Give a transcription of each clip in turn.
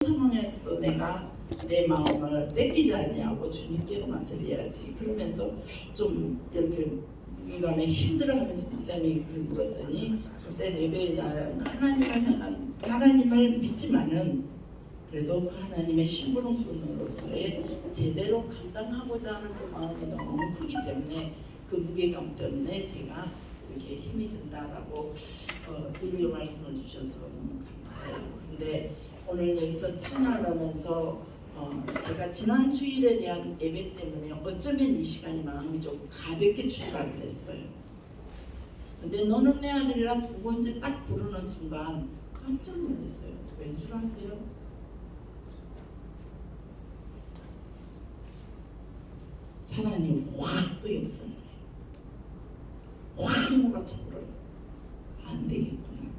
상황에서도 내가 내 마음을 뺏기지 않냐고 주님께로만 드려야지. 그러면서 좀 이렇게 무게감에 힘들어하면서 목사님이 물었더니 목사님 예배의 날은 하나님을 향한 하나님을 믿지만은 그래도 그 하나님의 심부름꾼으로서의 제대로 감당하고자 하는 그 마음이 너무 크기 때문에 그 무게감 때문에 제가 이렇게 힘이 든다라고 위로의 말씀을 주셔서 너무 감사해요. 근데 오늘 여기서 찬양을 하면서 제가 지난 주일에 대한 예배 때문에 어쩌면 이 시간이 마음이 좀 가볍게 출발을 했어요. 근데 너는 내 아들이라 두 번째 딱 부르는 순간 깜짝 놀랐어요. 왠 줄 아세요? 하나님 확 또 역사를 해요. 확 몰아쳐버려요. 안 되겠구나.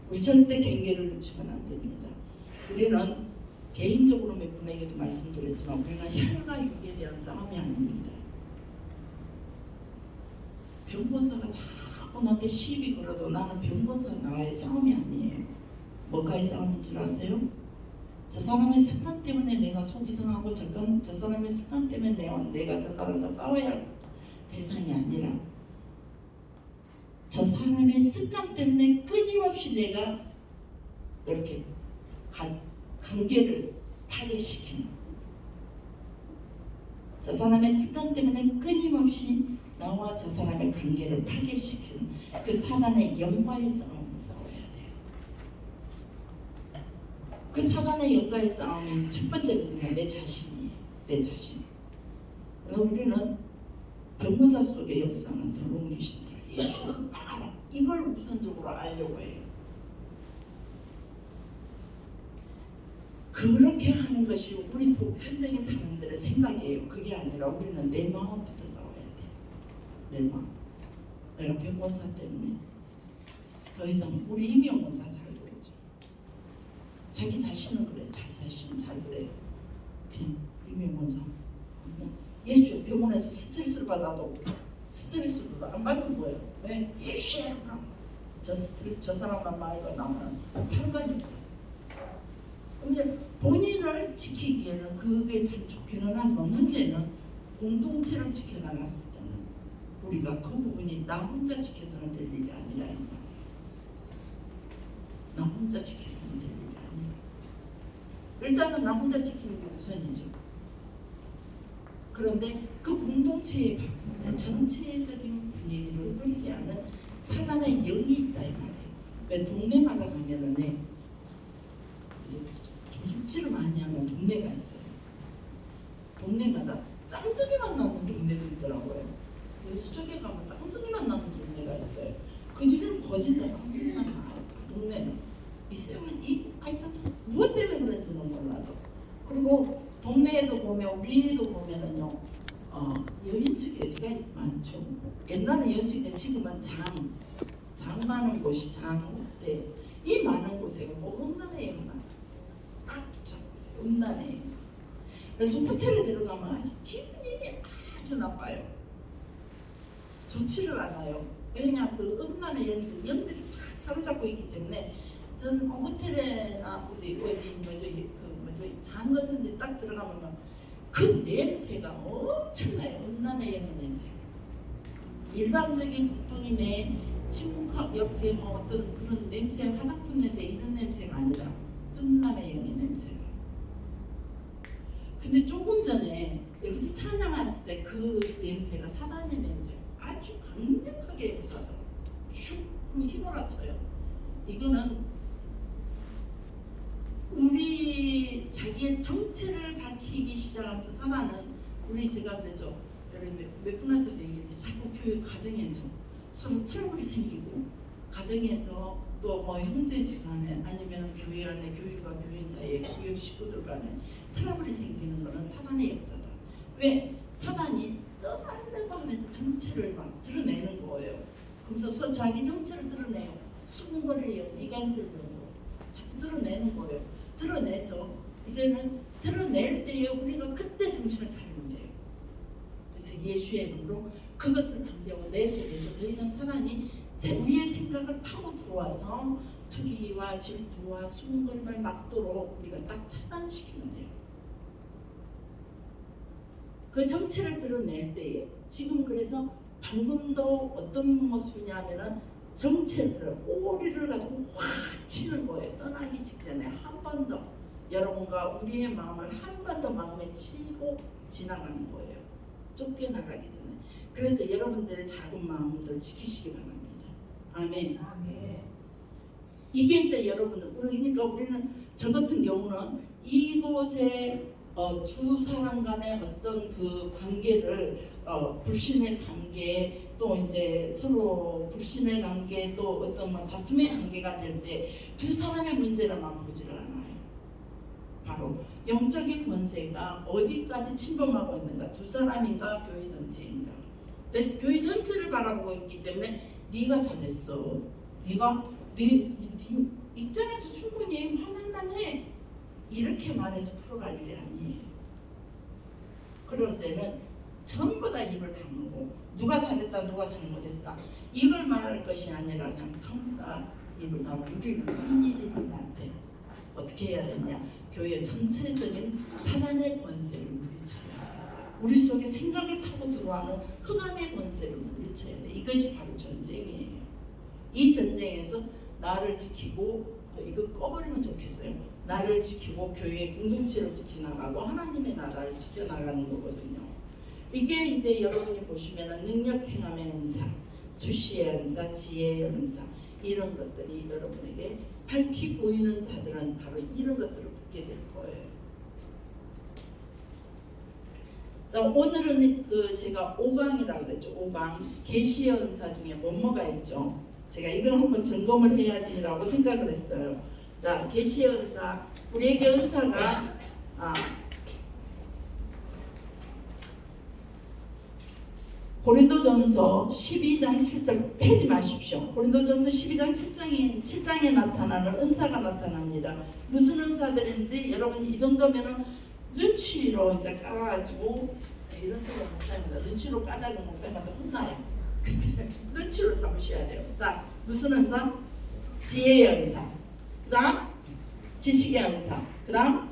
우리 절대 경계를 늦추면 안 됩니다. 우리는 개인적으로 몇 분에게도 말씀드렸지만 우리는 혈과 육에 대한 싸움이 아닙니다. 병권사가 자꾸 나한테 시비 걸어도 나는 병권사 나와의 싸움이 아니에요. 뭐가의 싸움인 줄 아세요? 저 사람의 습관 때문에 내가 속이 상하고 저 사람의 습관 때문에 내가 저 사람과 싸워야 할 대상이 아니라 저 사람의 습관 때문에 끊임없이 내가 이렇게 관계를 파괴시키는, 저 사람의 습관 때문에 끊임없이 나와 저 사람의 관계를 파괴시키는 그 사단의 영과의 싸움을 싸워야 돼요. 그 사단의 영과의 싸움이 첫 번째 부분은 내 자신이에요. 내 자신. 우리는 변호사 속의 역사는 더러운 귀신들, 예수는 나가라, 이걸 우선적으로 알려고 해요. 그렇게 하는 것이 우리 보편적인 사람들의 생각이에요. 그게 아니라 우리는 내 마음부터 싸워야 돼요. 내 마음. 내가 변호사 때문에 더 이상 우리 이미영 원사 잘 그러죠. 자기 자신은 그래. 자기 자신은 잘 그래요. 그냥 이미영 원사 예수 병원에서 스트레스를 받아도 스트레스도 안 받는 거예요. 왜? 예수야 그럼 저 스트레스 저 사람만 말과 나면 상관이 없다. 근데 본인을 지키기에는 그게 참 좋기는 하지만 문제는 공동체를 지켜나갔을 때는 우리가 그 부분이 나 혼자 지켜서는 될 일이 아니라는 말이에요. 나 혼자 지켜서는 될 일이 아니에요. 일단은 나 혼자 지키는 게 우선이죠. 그런데 그 공동체의 박수는 전체적인 분위기를 흐리게 하는 사단의 영이 있다 이 말이에요. 왜 동네마다 가면은 도둑질을 많이 하는 동네가 있어요. 동네마다 쌍둥이만 나는 동네도 있더라고요. 여수 쪽에 가면 쌍둥이만 나는 동네가 있어요. 그 집에는 거진 다 쌍둥이만 나요. 그 동네는 있어요. 하여튼 무엇 때문에 그런지는 몰라도. 그리고 동네에도 보면 우리도 보면은요, 여인숙이 어디가 많죠. 옛날에 여인숙이 지금은 장 많은 곳이 장호대 이 많은 곳에 뭐 음란의 영만 딱 붙여보세요. 음란의 영. 그래서 호텔에 들어가면 아주 기분이 아주 나빠요. 좋지를 않아요. 왜냐 그 음란의 영들이 다 사로잡고 있기 때문에 전 호텔에나 어디 장 같은 데 딱 들어가면 그 냄새가 엄청나요. 음란의 영의 냄새. 일반적인 보통이 내 침묵하고 이렇게 뭐 어떤 그런 냄새, 화장품 냄새 이런 냄새가 아니라 음란의 영의 냄새가. 근데 조금 전에 여기서 찬양했을 때 그 냄새가 사단의 냄새 아주 강력하게 역사하더라고요. 슉 휘몰아쳐요. 이거는 우리 자기의 정체를 밝히기 시작하면서 사단은 우리 제가 그랬죠. 몇 분한테도 얘기했어요. 자꾸 교육 가정에서 서로 트러블이 생기고 가정에서 또 뭐 형제 시간에 아니면 교회 안에 교육과 교인 사이에 구역 식구들 간에 트러블이 생기는 거는 사단의 역사다. 왜? 사단이 떠난다고 하면서 정체를 막 드러내는 거예요. 그러면서 자기 정체를 드러내요. 수군거려요. 이간질 등으로 자꾸 드러내는 거예요. 드러내서 이제는 드러낼 때에 우리가 그때 정신을 차리면 돼요. 그래서 예수의 이름으로 그것을 방지하고 내 속에서 더 이상 사단이 우리의 생각을 타고 들어와서 투기와 질투와 수군거림을 막도록 우리가 딱 차단시키면 돼요. 그 정체를 드러낼 때에 지금 그래서 방금도 어떤 모습이냐면은 정체들을 꼬리를 가지고 확 치는 거예요. 떠나기 직전에 한 번 더 여러분과 우리의 마음을 한 번 더 마음에 치고 지나가는 거예요. 쫓겨나가기 전에. 그래서 여러분들의 작은 마음들 지키시기 바랍니다. 아멘. 이게 이제 여러분은 그러니까 우리는 저 같은 경우는 이곳에 두 사람 간의 어떤 그 관계를 불신의 관계 또 이제 서로 불신의 관계 또 어떤 다툼의 관계가 될 때 두 사람의 문제로만 보지를 않아요. 바로 영적인 권세가 어디까지 침범하고 있는가, 두 사람인가 교회 전체인가. 그래서 교회 전체를 바라보고 있기 때문에 네가 잘했어, 네가 네 입장에서 충분히 화날만 해 이렇게 말해서 풀어갈 일이 아니에요. 그럴 때는 전부 다 입을 다물고 누가 잘했다 누가 잘못했다 이걸 말할 것이 아니라 그냥 전부 다 입을 다물고 이게 무슨 일이든 나한테 어떻게 해야 되냐. 교회 전체적인 사단의 권세를 물리쳐야 돼. 우리 속에 생각을 타고 들어와는 흑암의 권세를 물리쳐야 돼. 이것이 바로 전쟁이에요. 이 전쟁에서 나를 지키고 이거 꺼버리면 좋겠어요. 나를 지키고 교회의 공동체를 지켜나가고 하나님의 나라를 지켜나가는 거거든요. 이게 이제 여러분이 보시면은 능력 행함의 은사, 투시의 은사, 지혜의 은사 이런 것들이 여러분에게 밝히 보이는 자들은 바로 이런 것들을 보게 될 거예요. 그래서 오늘은 그 제가 5강이라고 그랬죠. 5강 계시의 은사 중에 뭐가 있죠. 제가 이걸 한번 점검을 해야지라고 생각을 했어요. 자, 계시의 은사, 우리에게 은사가 고린도전서 12장 7절 빼지 마십시오. 고린도전서 12장 7장에 나타나는 은사가 나타납니다. 무슨 은사들인지 여러분이 이 정도면은 눈치로 이제 까가지고 이런 소리 목사입니다. 눈치로 까자고 목사님한테 혼나요. 근데 눈치로 잡으셔야 돼요. 자, 무슨 은사? 지혜의 은사. 그 다음 지식의 은사. 그 다음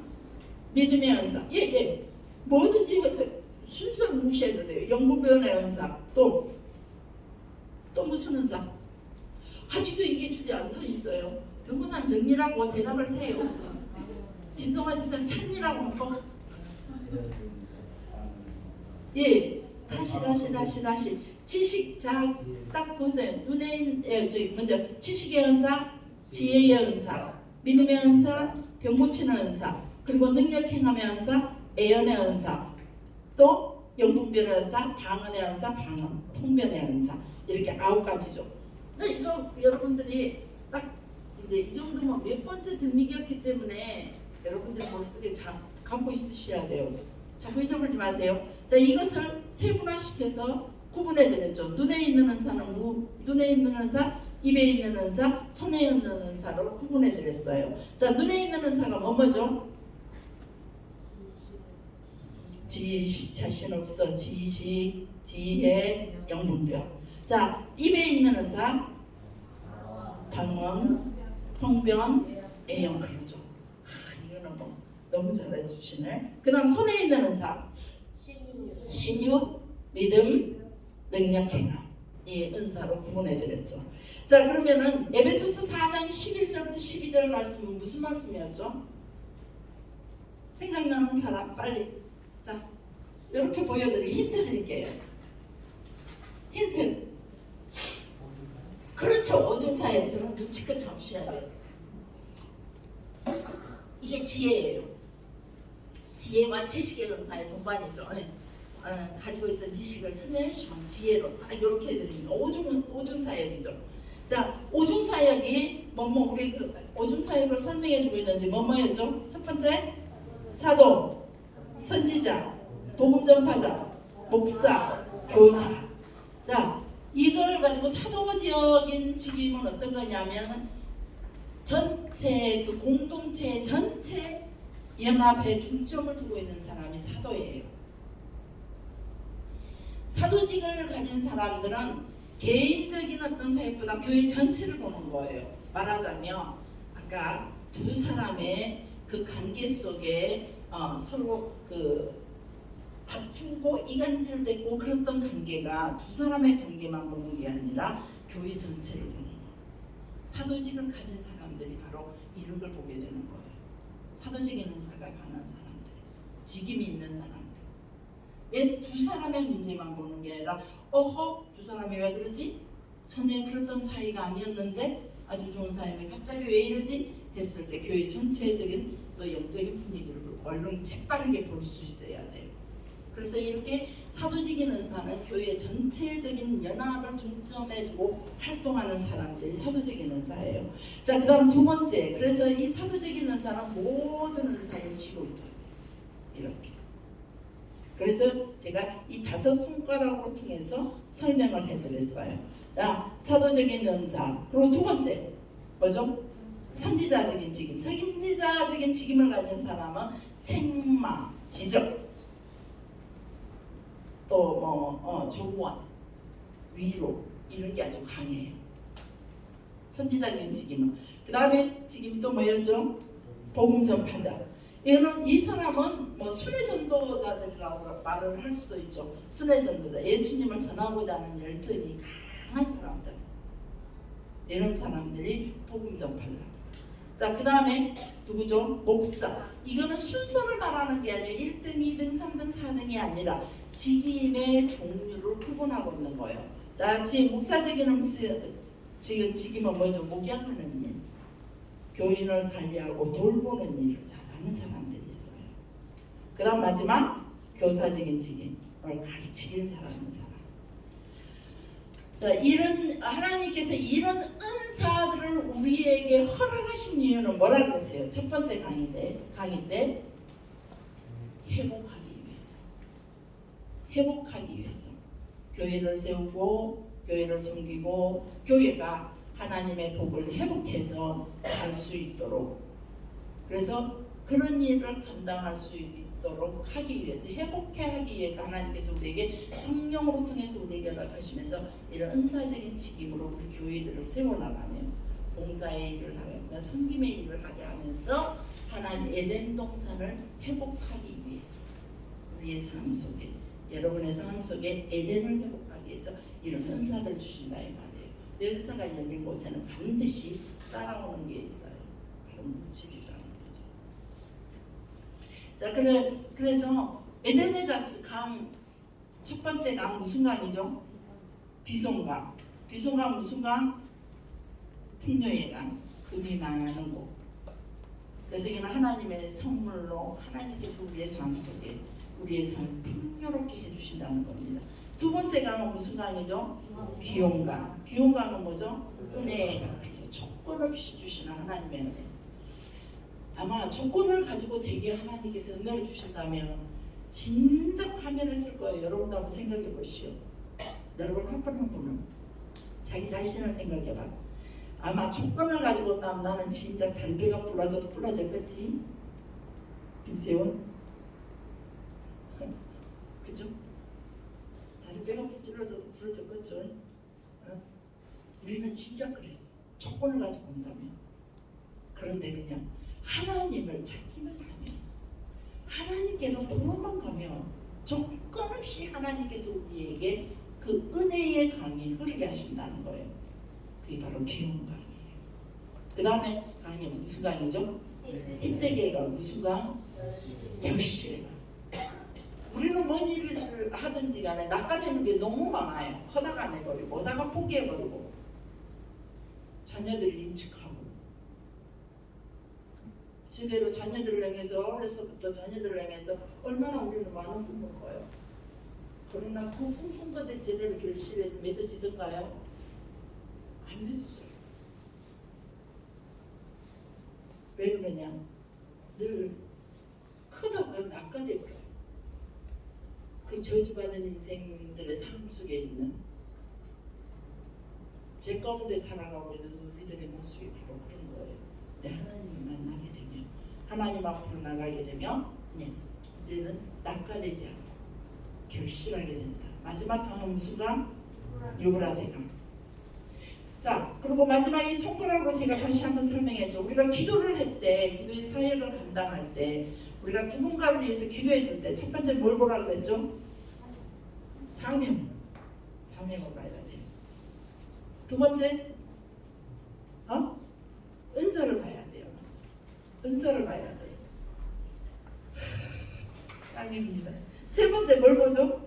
믿음의 은사. 뭐든지 해서 순서를 무시해도 돼요. 영분별의 은사. 또 무슨 은사? 아직도 이게 줄이 안 서 있어요. 변호사님 정리라고 대답을 새요. 없어. 김성화 집사님 찬이라고 한번. 다시. 지식. 자, 딱 보세요. 눈에 먼저 지식의 은사, 지혜의 은사, 믿음의 은사, 병 고치는 은사, 그리고 능력 행함의 은사, 애연의 은사, 또 영분별의 은사, 방언의 은사, 통변의 은사. 이렇게 9가지죠. 이거 여러분들이 딱 이제 이 정도면 몇 번째 들미기였기 때문에 여러분들 머릿속에 갖고 있으셔야 돼요. 자꾸 잊어버리지 마세요. 자, 이것을 세분화시켜서 구분해드렸죠. 눈에 있는 은사는 눈에 있는 은사, 입에 있는 은사, 손에 있는 은사로 구분해드렸어요. 자, 눈에 있는 은사가 뭐죠? 지식, 자신 없어. 지식, 지혜, 영분별. 자, 입에 있는 은사, 방언, 통변, 애영. 그러죠. 이거는 뭐 너무 잘해주시네. 그 다음 손에 있는 은사, 신유, 믿음, 능력, 행함. 이 은사로 구분해드렸죠. 자, 그러면은 에베소서 4장 11절부터 12절 말씀은 무슨 말씀이었죠? 생각나는 사람 빨리. 자, 이렇게 보여드리고 힌트 드릴게요. 힌트. 그렇죠. 오중사역처럼 눈치껏 잡으셔야 돼요. 이게 지혜예요. 지혜와 지식의 은사의 동반이죠. 가지고 있던 지식을 스매시면 지혜로 딱 이렇게 해드리니까 오중사역이죠. 자, 오중사역이 우리 그 오중사역을 설명해주고 있는데 뭐였죠? 첫 번째 사도, 선지자, 복음전파자, 목사, 교사. 자, 이걸 가지고 사도적인 직임은 어떤 거냐면 전체 그 공동체 전체 연합에 중점을 두고 있는 사람이 사도예요. 사도직을 가진 사람들은 개인적인 어떤 사역보다 교회 전체를 보는 거예요. 말하자면 아까 두 사람의 그 관계 속에 서로 그 다투고 이간질됐고 그랬던 관계가 두 사람의 관계만 보는 게 아니라 교회 전체를 보는 거예요. 사도직을 가진 사람들이 바로 이런 걸 보게 되는 거예요. 사도직의 은사가 강한 사람들, 직임이 있는 사람들. 얘 두 사람의 문제만 보는 게 아니라 두 사람이 왜 그러지? 전에 그랬던 사이가 아니었는데 아주 좋은 사이인데 갑자기 왜 이러지? 했을 때 교회 전체적인 또 영적인 분위기를 얼른 재빠르게 볼 수 있어야 돼요. 그래서 이렇게 사도직인 은사는 교회 전체적인 연합을 중점에 두고 활동하는 사람들이 사도직인 은사예요. 자, 그 다음 두 번째, 그래서 이 사도직인 은사는 모든 은사를 지고 있어요. 이렇게. 그래서 제가 이 5손가락으로 통해서 설명을 해드렸어요. 자, 사도적인 은사. 그리고 두 번째 뭐죠? 선지자적인 직임. 선지자적인 직임을 가진 사람은 책망, 지적, 또 조언, 위로 이런 게 아주 강해요. 선지자적인 직임은. 그 다음에 직임이 또 뭐였죠? 복음 전파자. 이 사람은 순회 전도자들이라고 말을 할 수도 있죠. 순회 전도자, 예수님을 전하고자 하는 열정이 강한 사람들. 이런 사람들이 복음 전파자. 자, 그 다음에 누구죠? 목사. 이거는 순서를 말하는 게 아니에요. 1등, 2등, 3등, 4등이 아니라 직임의 종류를 구분하고 있는 거예요. 자, 지금 목사적인 직임은 뭐죠? 목양하는 일, 교인을 관리하고 돌보는 일을 잘하는 사람들이 있어요. 그 다음 마지막 교사적인 직임을 가르치길 잘하는 사람. 자, 하나님께서 이런 은사들을 우리에게 허락하신 이유는 뭐라 그랬어요? 첫 번째 강의 때 회복하기 위해서. 회복하기 위해서. 교회를 세우고 교회를 섬기고 교회가 하나님의 복을 회복해서 살 수 있도록, 그래서 그런 일을 감당할 수 있도록 하기 위해서, 회복해 하기 위해서 하나님께서 우리에게 성령으로 통해서 우리에게 허락하시면서 이런 은사적인 직임으로 우리 교회들을 세워나가며 봉사의 일을 하며 섬김의 일을 하게 하면서 하나님 에덴 동산을 회복하기 위해서, 우리의 삶 속에, 여러분의 삶 속에 에덴을 회복하기 위해서 이런 은사들을 주신다 이 말이에요. 내 은사가 열린 곳에는 반드시 따라오는 게 있어요. 바로 물질이라는 거죠. 자, 그래서 에덴의 강, 첫 번째 강 무슨 강이죠? 비송강. 비송강 무슨 강? 풍요의 강. 금이 많은 곳. 그래서 이는 하나님의 선물로 하나님께서 우리의 삶 속에 우리의 삶을 풍요롭게 해주신다는 겁니다. 두 번째 강은 무슨 강이죠? 기용강. 기용강은 뭐죠? 은혜의 강. 그래서 조건 없이 주시는 하나님의 은혜. 아마 조건을 가지고 제게 하나님께서 은혜를 주신다면 진작 하면 했을 거예요. 여러분도 한번 생각해 보시오. 여러분 한 분은 자기 자신을 생각해봐. 아마 조건을 가지고 있다면 나는 진짜 다리배가 부러져도 부러졌겠지. 김세원? 그죠? 다리배가 부러져도 부러졌겠죠. 우리는 진짜 그랬어. 조건을 가지고 온다면. 그런데 그냥 하나님을 찾기만 하면, 하나님께로 도로만 가면 조건 없이 하나님께서 우리에게 그 은혜의 강이 흐르게 하신다는 거예요. 그게 바로 기운 강이에요. 그 다음에 강이 무슨 강이죠? 희대의 강. 무슨 강? 결실의 강. 우리는 뭔 일을 하든지 간에 낚아내는 게 너무 많아요. 허다가 내버리고 오다가 포기해버리고 자녀들을 인식하고 제대로 자녀들을 향해서, 어려서부터 자녀들을 향해서 얼마나 우리는 많은 꿈을 꿔요. 그러나 그 꿈꾼 제대로 결실해서 맺어지던가요? 안 맺어져요. 왜 그러냐? 늘 크다가 낚아내버려요. 그 저주받은 인생들의 삶 속에 있는, 제 가운데 살아가고 있는 우리들의 모습이 바로 그런 거예요. 근데 하나님을 만나게 되면, 하나님 앞으로 나가게 되면 그냥 이제는 낚아내지 않고 결실하게 된다. 마지막 강은 무슨 강? 유브라데가. 자, 그리고 마지막에 손가락으로 제가 다시 한번 설명했죠. 우리가 기도를 할 때, 기도의 사역을 감당할 때, 우리가 누군가를 위해서 기도해 줄 때 첫 번째 뭘 보라 그랬죠? 사명을 봐야 돼요. 두 번째 은사를 봐야 돼요. 은사를 봐야 돼요. 짱입니다. 세 번째 뭘 보죠?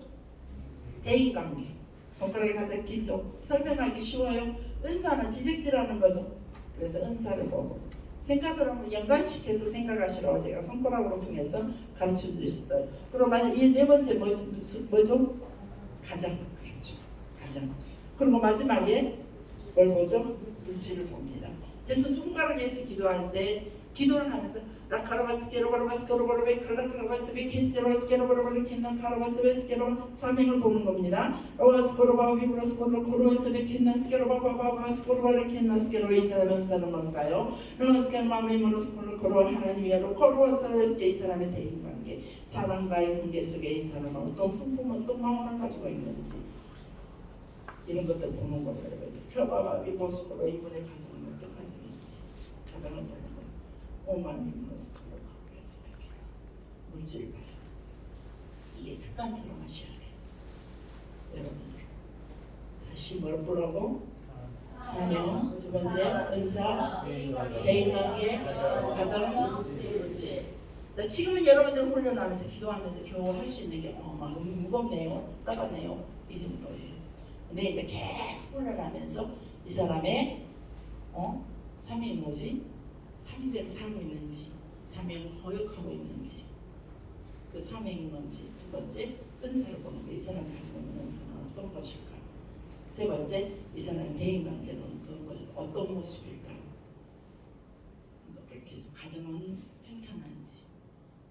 대인관계. 손가락이 가장 길죠. 설명하기 쉬워요. 은사는 지적질하는 거죠. 그래서 은사를 보고 생각을 한번 연관시켜서 생각하시라고 제가 손가락으로 통해서 가르쳐 주셨어요. 그리고 이 네 번째 뭐죠? 가정. 그렇죠. 가정. 그리고 마지막에 뭘 보죠? 물질을 봅니다. 그래서 누군가를 위해서 기도할 때 기도를 하면서 사명을 보는 겁니다. 이 사람의 은사는 뭘까요? 이 사람의 대인관계, 사람과의 관계 속에 이 사람은 어떤 성품, 어떤 마음을 가지고 있는지 이런 것들 보는 겁니다. 스켜바바비 모스코로 이분의 가정은 어떤 가정인지 가정을 보는 거예요. 오만이 모스코로 커버했을 때 물질을 봐요. 이게 습관처럼 하셔야 돼요. 여러분들 다시 뭘 보라고? 사명, 두 번째 은사, 대인관계, 가정, 물질. 자, 지금은 여러분들 훈련하면서 기도하면서 겨우 할 수 있는 게 무겁네요, 답답하네요, 이 정도예요. 근데 이제 계속 훈련하면서 이 사람의 사명이 뭐지? 사명대로 살고 있는지, 사명을 허역하고 있는지, 그 사명이 뭔지. 두 번째 은사를 보는 거. 이 사람이 가지고 있는 은사는 어떤 것일까? 세 번째 이 사람의 대인관계는 어떤 모습일까? 이것들 계속 가정은 평탄한지,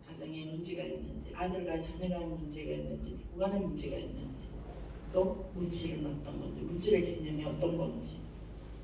가정에 문제가 있는지, 아들과 자녀가 문제가 있는지, 부관에 문제가 있는지, 또 물질은 어떤 건지, 물질의 개념이 어떤 건지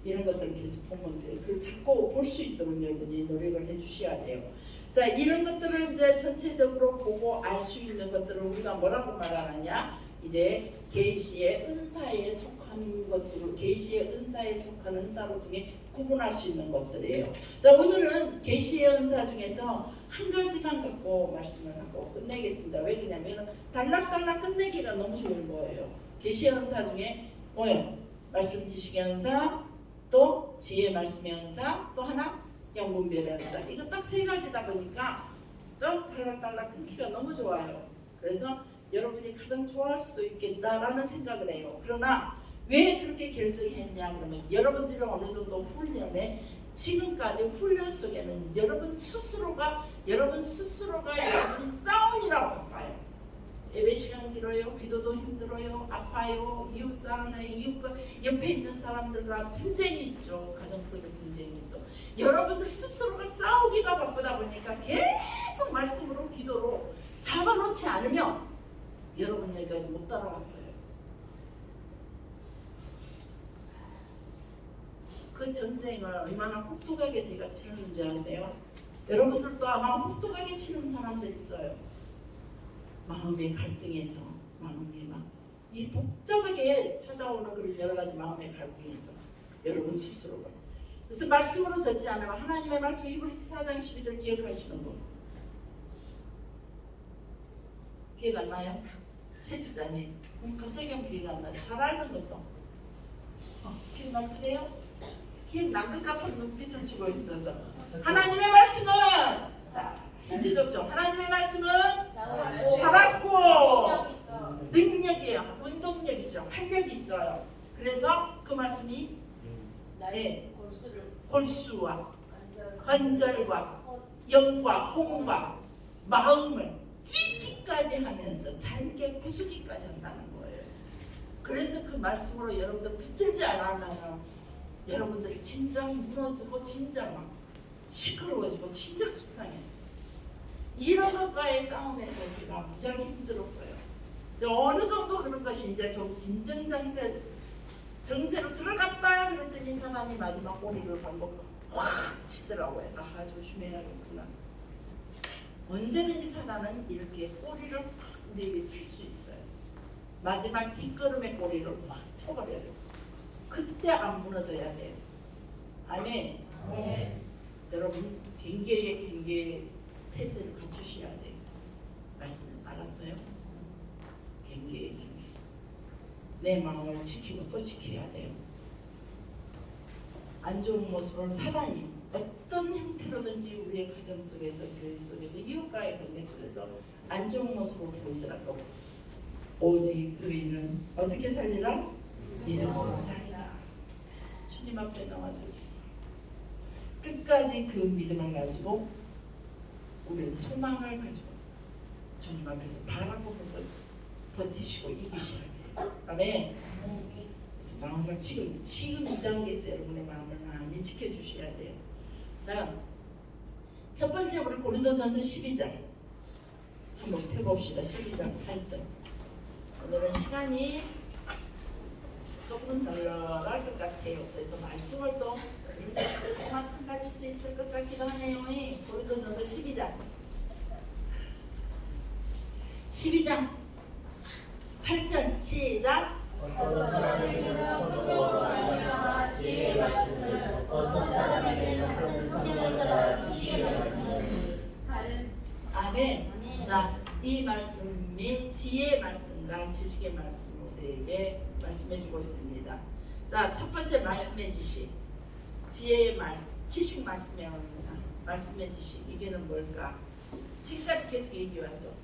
이런 것들을 계속 보면 돼요. 그 자꾸 볼 수 있도록 여러분이 노력을 해주셔야 돼요. 자, 이런 것들을 이제 전체적으로 보고 알 수 있는 것들을 우리가 뭐라고 말하느냐? 이제 계시의 은사에 속한 것으로, 계시의 은사에 속한 은사로 통해 구분할 수 있는 것들이에요. 자, 오늘은 계시의 은사 중에서 한 가지만 갖고 말씀을 하고 끝내겠습니다. 왜 그러냐면 단락단락 끝내기가 너무 좋은 거예요. 계시의 은사 중에 뭐예요? 말씀 지식의 은사, 또 지혜 말씀의 은사, 또 하나 영분별의 은사. 이거 딱 세 가지다 보니까 또 달락달락 끊기가 너무 좋아요. 그래서 여러분이 가장 좋아할 수도 있겠다라는 생각을 해요. 그러나 왜 그렇게 결정했냐 그러면 여러분들이 어느 정도 훈련에 지금까지 훈련 속에는 여러분 스스로가 여러분이 싸움이라고 바빠요. 예배 시간 길어요. 기도도 힘들어요. 아파요. 이웃과 옆에 있는 사람들과 분쟁이 있죠. 가정 속에 분쟁이 있어. 여러분들 스스로가 싸우기가 바쁘다 보니까 계속 말씀으로 기도로 잡아놓지 않으면 여러분 여기까지 못 따라왔어요. 그 전쟁을 얼마나 혹독하게 제가 치르는지 아세요? 여러분들도 아마 혹독하게 치는 사람들 있어요. 마음의 갈등에서, 마음이 막 이 복잡하게 찾아오는 그런 여러 가지 마음의 갈등에서 여러분 스스로가. 그래서 말씀으로 젖지 않으면 하나님의 말씀 히브리서 4장 12절 기억하시는 분? 기억 안 나요? 최주자님. 갑자기 하면 기억 안 나요. 잘 알던 것도. 기억나세요? 기억난 것 같은 눈빛을 주고 있어서. 하나님의 말씀은 자, 힌트 줬죠. 하나님의 말씀은 살았고 능력이에요. 운동력이 있어요. 활력이 있어요. 그래서 그 말씀이 골수와 관절과 영과 홍과 마음을 찢기까지 하면서 잘게 부수기까지 한다는 거예요. 그래서 그 말씀으로 여러분들 붙들지 않으면 여러분들이 진정 무너지고 진짜 막 시끄러워지고 진짜 속상해. 이런 것과의 싸움에서 제가 무지하게 힘들었어요. 근데 어느 정도 그런 것이 이제 좀 정세로 들어갔다 그랬더니 사단이 마지막 꼬리를 반복 확 치더라고요. 아, 조심해야겠구나. 언제든지 사단은 이렇게 꼬리를 확 우리에게 칠 수 있어요. 마지막 뒷걸음의 꼬리를 확 쳐버려요. 그때 안 무너져야 돼요. 아멘. 여러분 경계의 태세를 갖추셔야 돼요. 말씀 알았어요? 경계. 내 마음을 지키고 또 지켜야 돼요. 안 좋은 모습을 사단이 어떤 형태로든지 우리의 가정 속에서, 교회 속에서, 이웃과의 관계 속에서 안 좋은 모습을 보이더라도 오직 의인은 어떻게 살리라? 믿음으로 살리라. 주님 앞에 나와서 끝까지 그 믿음을 가지고 우리는 소망을 가지고 주님 앞에서 바라보면서 버티시고 이기셔야 돼요. 아멘. 그래서 마음을 지금 이 단계에서 여러분의 마음을 많이 지켜주셔야 돼요. 첫 번째 우리 고린도전서 12장 한번 펴봅시다. 12장 8절. 오늘은 시간이 조금 널널할 것 같아요. 그래서 말씀을 또 마찬가지일 수 있을 것 같기도 하네요. 고린도전서 12장 8절 시작. 어떤 사람에게는 성령으로 말미암아 지혜의 말씀을, 어떤 사람에게는 그런 성령을 따라 지혜의 말씀을. 아멘. 자, 이 말씀이 지혜의 말씀과 지식의 말씀을 우리에게 말씀해주고 있습니다. 자, 첫 번째 말씀의 지식, 지혜의 말씀, 지식 말씀의 원상, 말씀의 지식. 이게는 뭘까? 지금까지 계속 얘기해왔죠.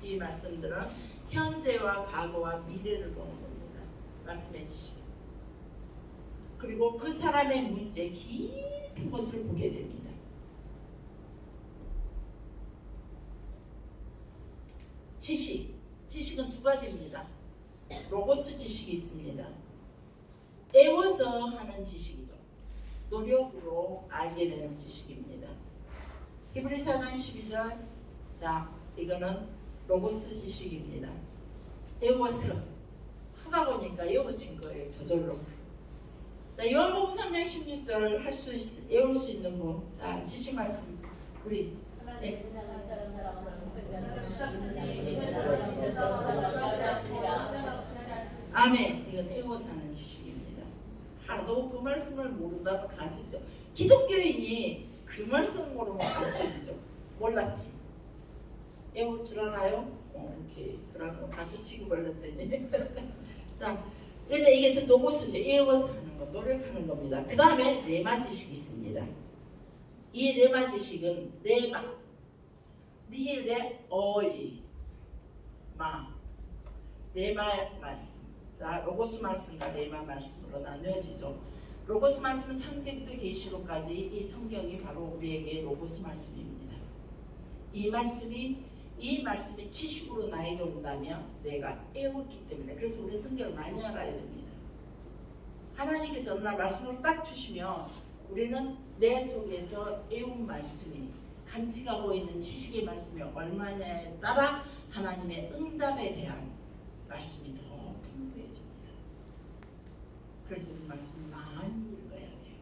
이 말씀들은 현재와 과거와 미래를 보는 겁니다. 말씀의 지식. 그리고 그 사람의 문제 깊은 것을 보게 됩니다. 지식은 두 가지입니다. 로고스 지식이 있습니다. 애워서 하는 지식이죠. 노력으로 알게 되는 지식입니다. 히브리서 4장 12절. 자, 이거는 로고스 지식입니다. 애워서 하다 보니까 애워진 거예요. 저절로. 자, 요한복음 3장 16절 외울 수 있는 분. 자, 지식 말씀 우리 네. 아멘. 이건 애워서 하는 지식입니다. 하도 그 말씀을 모른다면 간첩이죠. 기독교인이 그 말씀 모르면 간첩이죠. 몰랐지. 애울 줄 알아요? 오케이. 그러면 간첩 취급을 했더니. 자, 근데 이게 노고스죠. 애워서 하는 거, 노력하는 겁니다. 그 다음에 레마 지식이 있습니다. 이 레마 지식은 레마, 리레 어이 마, 레마 말씀. 자, 로고스 말씀과 레마 말씀으로 나누어지죠. 로고스 말씀은 창세기부터 계시록까지 이 성경이 바로 우리에게 로고스 말씀입니다. 이 말씀이 지식으로 나에게 온다면 내가 애웠기 때문에. 그래서 우리 성경을 많이 알아야 됩니다. 하나님께서 어느 날 말씀을 딱 주시면 우리는 내 속에서 애운 말씀이 간직하고 있는 지식의 말씀이 얼마냐에 따라 하나님의 응답에 대한 말씀이 더 풍부해집니다. 그래서 우리 말씀을 많이 읽어야 돼요.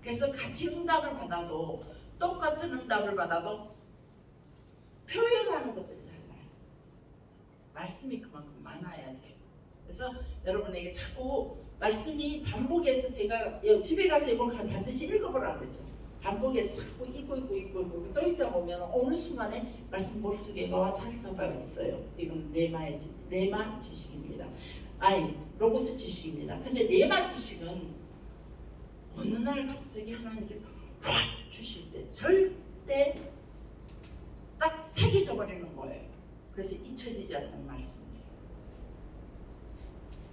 그래서 같이 응답을 받아도, 똑같은 응답을 받아도 표현하는 것들이 달라요. 말씀이 그만큼 많아야 돼요. 그래서 여러분에게 자꾸 말씀이 반복해서, 제가 집에 가서 이걸 반드시 읽어보라 그랬죠. 반복해서 자꾸 읽고 또 읽다 보면 어느 순간에 말씀 머릿속에 잘 잡혀 있어요. 이건 레마 지식입니다. 로고스 지식입니다. 근데 레마 지식은 어느 날 갑자기 하나님께서 확 주실 때 절대 딱 새겨져 버리는 거예요. 그래서 잊혀지지 않는 말씀이에요.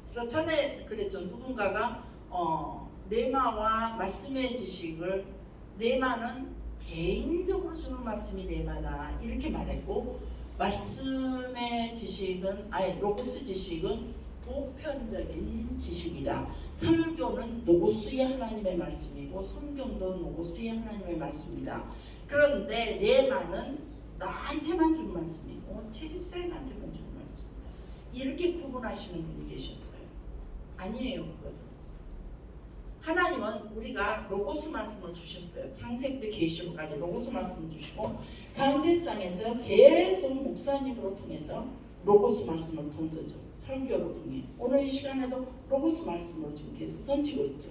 그래서 전에 그랬죠. 누군가가 레마와 말씀의 지식을, 레마는 개인적으로 주는 말씀이 레마다 이렇게 말했고, 말씀의 지식은, 로고스 지식은 보편적인 지식이다. 설교는 노고스의 하나님의 말씀이고 성경도 노고스의 하나님의 말씀이다. 그런데 레마는 나한테만 준 말씀이고 채집사님한테만 준 말씀입니다. 이렇게 구분하시는 분이 계셨어요. 아니에요. 그것은 하나님은 우리가 로고스 말씀을 주셨어요. 창세부터 계시록까지 로고스 말씀을 주시고 가운데상에서 계속 목사님으로 통해서 로고스 말씀을 던져줘. 설교를 통해. 오늘 이 시간에도 로고스 말씀으로 지금 계속 던지고 있죠.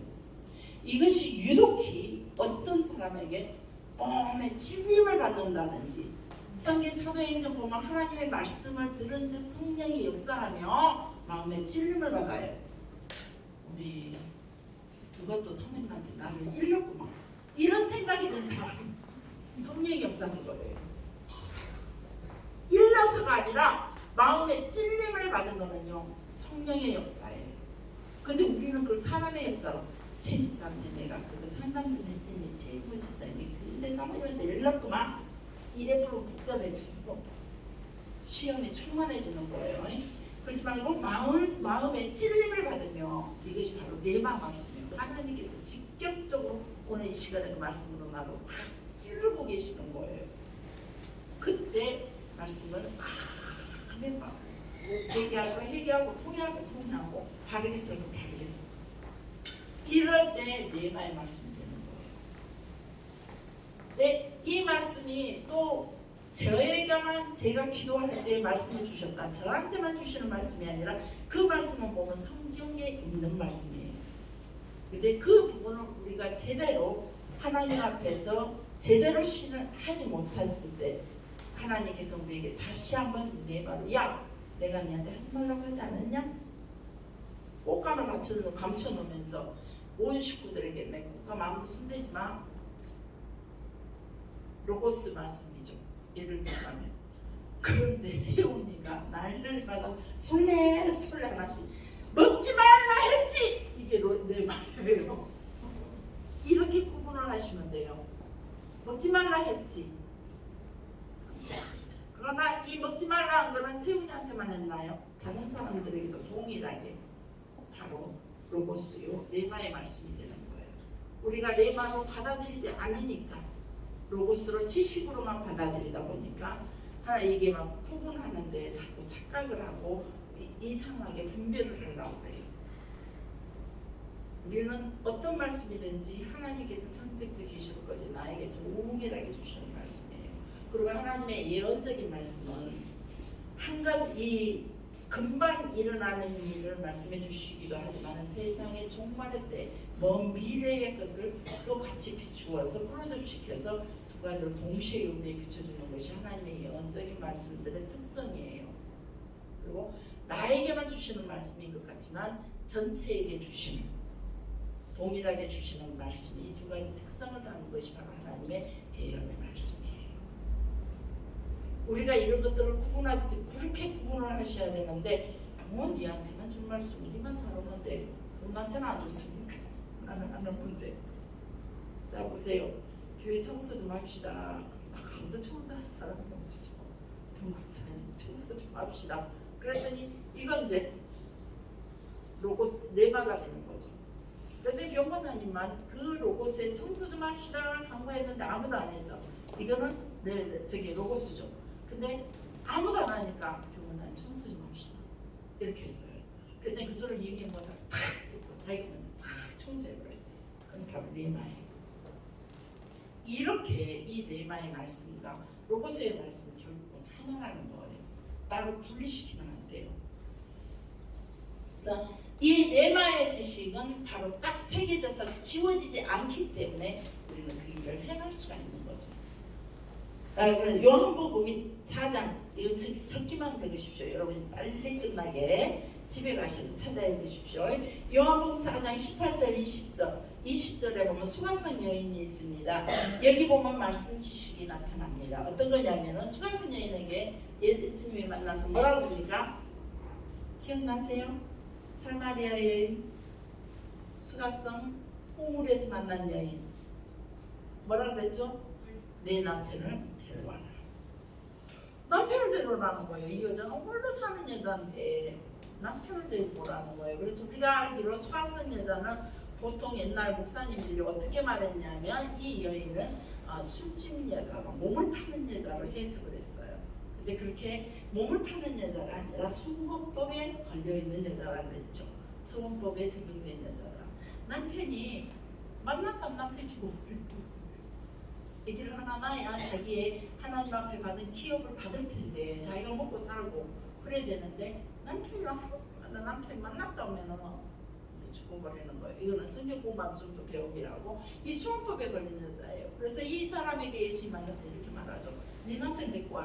이것이 유독히 어떤 사람에게 마음의 찔림을 받는다든지, 성경 사도행전 보면 하나님의 말씀을 들은 즉 성령이 역사하며 마음의 찔림을 받아요. 우리 누가 또 사모님한테 나를 일렀구만, 이런 생각이 든 사람, 성령이 역사한 거예요. 일러서가 아니라 마음의 찔림을 받은 거는요, 성령의 역사예요. 근데 우리는 그걸 사람의 역사로, 최 집사한테 내가 그거 상담 좀 했더니 최고 집사님이 그새 사모님한테 일렀구만, 이래로 복잡해지고 시험에 충만해지는 거예요. 그렇지 말고 마음의 찔림을 받으며, 이것이 바로 레마 말씀이에요. 하나님께서 직접적으로 오늘 이 시간에 그 말씀으로 나를 확 찌르고 계시는 거예요. 그때 말씀을 아멘 막 회개하고 통회하고 바르게 썰고 바르게 썰고, 이럴 때 레마의 말씀이 되는 거예요. 근데 이 말씀이 또 저에게만, 제가 기도할 때 말씀을 주셨다, 저한테만 주시는 말씀이 아니라 그 말씀을 보면 성경에 있는 말씀이에요. 근데 그 부분을 우리가 제대로 하나님 앞에서 제대로 하지 못했을 때 하나님께서 우리에게 다시 한번 레마로, 야 내가 너한테 하지 말라고 하지 않았냐? 꽃감을 감춰놓으면서 온 식구들에게 내 꽃감 아무도 손대지 마. 로고스 말씀이죠. 예를 들자면. 그런데 세훈이가 날마다 술래 하나씩 먹지 말라 했지, 이게 내 말이에요. 이렇게 구분을 하시면 돼요. 먹지 말라 했지. 그러나 이 먹지 말라 한 거는 세훈이한테만 했나요? 다른 사람들에게도 동일하게 바로 로고스요, 레마의 말씀이 되는 거예요. 우리가 레마로 받아들이지 않으니까, 로고스로 지식으로만 받아들이다 보니까 하나 이게 막 구분하는데 자꾸 착각을 하고 이상하게 분별을 하려고 그래요. 우리는 어떤 말씀이든지 하나님께서 창세기도 계실 거지 나에게 동일하게 주시는 말씀이에요. 그리고 하나님의 예언적인 말씀은 한 가지, 이 금방 일어나는 일을 말씀해 주시기도 하지만 세상의 종말의 때 먼 미래의 것을 또 같이 비추어서 프로젝트시켜서 두 가지를 동시에 우리에 비춰주는 것이 하나님의 예언적인 말씀들의 특성이에요. 그리고 나에게만 주시는 말씀인 것 같지만 전체에게 주시는, 동일하게 주시는 말씀이 이 두 가지 특성을 담은 것이 바로 하나님의 예언의 말씀이에요. 우리가 이런 것들을 그렇게 구분을 하셔야 되는데, 니한테만 준 말씀 우리만 잘 오면 돼, 나한테는 안 줬으니까 나는 안 오면 돼. 자 보세요, 교회 청소 좀 합시다. 아무도 청소할 사람이 없어. 변호사님 청소 좀 합시다. 그랬더니 이건 이제 로고스 레마가 되는 거죠. 그런데 변호사님만 그 로고스에 청소 좀 합시다 강구했는데 아무도 안 해서 이거는 저기 로고스죠. 근데 아무도 안 하니까 변호사님 청소 좀 합시다 이렇게 했어요. 그랬더니 그 소리를 이 변호사가 탁 듣고 자기가 먼저 탁 청소해버려요. 그건 바로 레마예요. 이렇게 이 레마의 말씀과 로고스의 말씀은 결국은 하나라는 거예요. 따로 분리시키면 안 돼요. 그래서 이 레마의 지식은 바로 딱 새겨져서 지워지지 않기 때문에 우리는 그 일을 해갈 수가 있는 거죠. 요한복음 4장, 이거 적기만 적으십시오. 여러분 빨리 끝나게 집에 가셔서 찾아 읽으십시오. 요한복음 4장 18절 20절에 보면 수가성 여인이 있습니다. 여기 보면 말씀 지식이 나타납니다. 어떤 거냐면은 수가성 여인에게 예수님이 만나서 뭐라고 그러니까 기억나세요? 사마리아 여인, 수가성 우물에서 만난 여인, 뭐라 그랬죠? 내 남편을 데려와라. 남편을 데려오라는 거예요. 이 여자는 홀로 사는 여자인데 남편을 데리고 오라는 거예요. 그래서 우리가 알기로 수가성 여자는 보통 옛날 목사님들이 어떻게 말했냐면 이 여인은 술집 여자로, 몸을 파는 여자로 해석을 했어요. 근데 그렇게 몸을 파는 여자가 아니라 수원법에 걸려있는 여자라 그랬죠. 수원법에 적용된 여자다. 남편이 만났다면 남편이 죽어버리는 거예요. 아기를 하나 낳아야 자기의 하나님 앞에 받은 기업을 받을 텐데 자기가 먹고 살고 그래야 되는데 나 남편이 만났다 오면은 이제 죽어버리는 거예요. 이거는 성경 공부하면 좀 더 배움이라고. 이 수원법에 걸린 여자예요. 그래서 이 사람에게 예수님 만나서 이렇게 말하죠. 네 남편 데리고 와라.